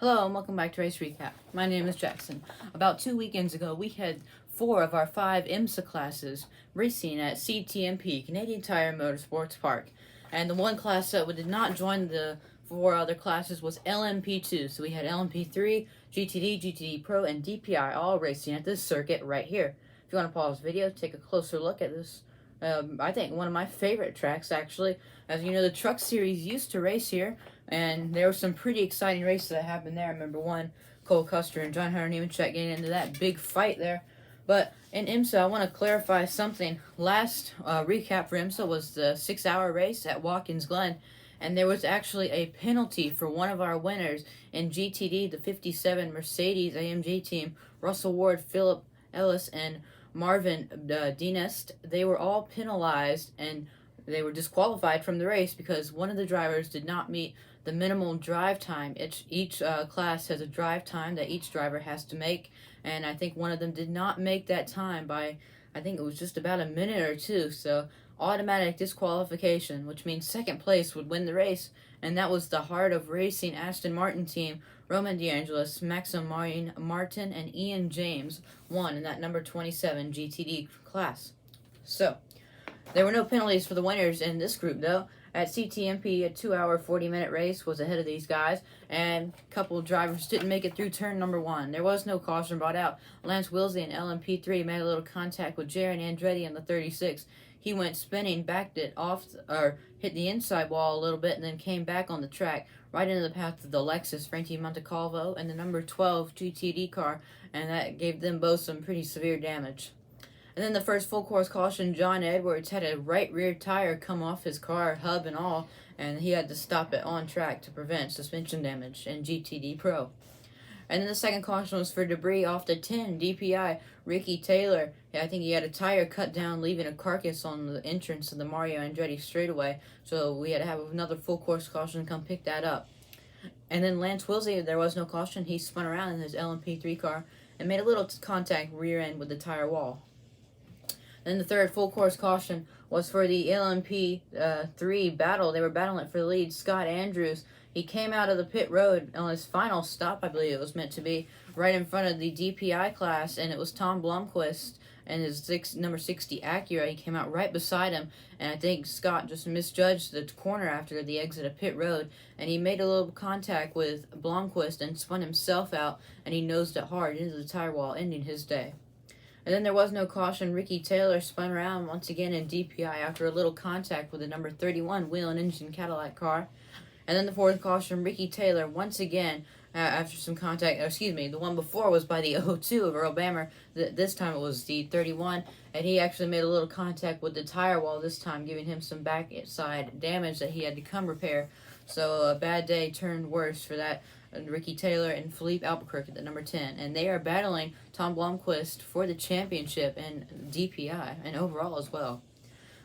Hello and welcome back to Race Recap. My name is Jackson. About 2 weekends ago, we had 4 of our 5 IMSA classes racing at CTMP, Canadian Tire Motorsports Park. And the one class that did not join the 4 other classes was LMP2. So we had LMP3, GTD, GTD Pro, and DPI all racing at this circuit right here. If you want to pause the video, take a closer look at this. I think one of my favorite tracks, actually. As you know, the Truck Series used to race here, and there were some pretty exciting races that happened there. I remember one, Cole Custer and John Hunter Nemechek getting into that big fight there. But in IMSA, I want to clarify something. Last recap for IMSA was the 6-hour race at Watkins Glen, and there was actually a penalty for one of our winners in GTD, the 57 Mercedes AMG team, Russell Ward, Philip Ellis, and Marvin Dienest. They were all penalized and they were disqualified from the race because one of the drivers did not meet the minimum drive time. Each class has a drive time that each driver has to make, and I think one of them did not make that time by, I think it was just about a minute or two, so automatic disqualification, which means second place would win the race, and that was the Heart of Racing Aston Martin team. Roman DeAngelis, Maximilian Martin, and Ian James won in that number 27 GTD class. So, there were no penalties for the winners in this group, though. At CTMP, a 2-hour, 40-minute race was ahead of these guys, and a couple of drivers didn't make it through turn number 1. There was no caution brought out. Lance Wilsey in LMP3 made a little contact with Jaron Andretti in the 36. He went spinning, backed it off, or hit the inside wall a little bit, and then came back on the track, right into the path of the Lexus Frankie Montecalvo and the number 12 GTD car, and that gave them both some pretty severe damage. And then the first full course caution, John Edwards had a right rear tire come off his car, hub and all, and he had to stop it on track to prevent suspension damage in GTD Pro. And then the second caution was for debris off the 10 DPI. Ricky Taylor, I think he had a tire cut down, leaving a carcass on the entrance of the Mario Andretti straightaway, so we had to have another full course caution come pick that up. And then Lance Wilsey, there was no caution. He spun around in his LMP3 car and made a little contact rear end with the tire wall. Then the third full course caution was for the LMP3 battle. They were battling it for the lead. Scott Andrews, he came out of the pit road on his final stop, I believe it was meant to be, right in front of the DPI class, and it was Tom Blomqvist and his number 60 Acura. He came out right beside him, and I think Scott just misjudged the corner after the exit of pit road, and he made a little contact with Blomqvist and spun himself out, and he nosed it hard into the tire wall, ending his day. And then there was no caution. Ricky Taylor spun around once again in DPI after a little contact with the number 31 wheel and engine Cadillac car. And then the fourth caution, Ricky Taylor once again after some contact. The one before was by the 02 of Earl Bammer. This time it was the 31, and he actually made a little contact with the tire wall this time, giving him some backside damage that he had to come repair. So a bad day turned worse for that. Ricky Taylor and Philippe Albuquerque at the number 10. And they are battling Tom Blomqvist for the championship in DPI and overall as well.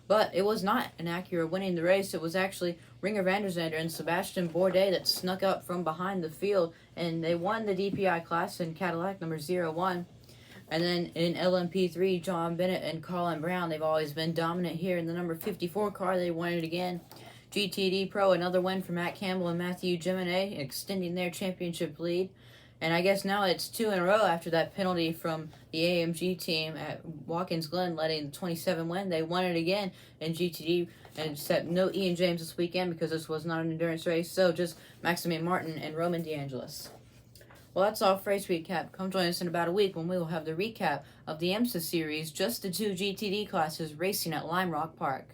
But it was not an Acura winning the race. It was actually Ringer van der Zande and Sebastian Bourdais that snuck up from behind the field, and they won the DPI class in Cadillac number 01. And then in LMP3, John Bennett and Colin Brown, they've always been dominant here. In the number 54 car, they won it again. GTD Pro, another win for Matt Campbell and Matthew Giminet, extending their championship lead. And I guess now it's 2 in a row after that penalty from the AMG team at Watkins Glen, letting the 27 win. They won it again in GTD, and except no Ian James this weekend because this was not an endurance race, so just Maximilian Martin and Roman DeAngelis. Well, that's all for Race Recap. Come join us in about a week when we will have the recap of the IMSA series, just the 2 GTD classes racing at Lime Rock Park.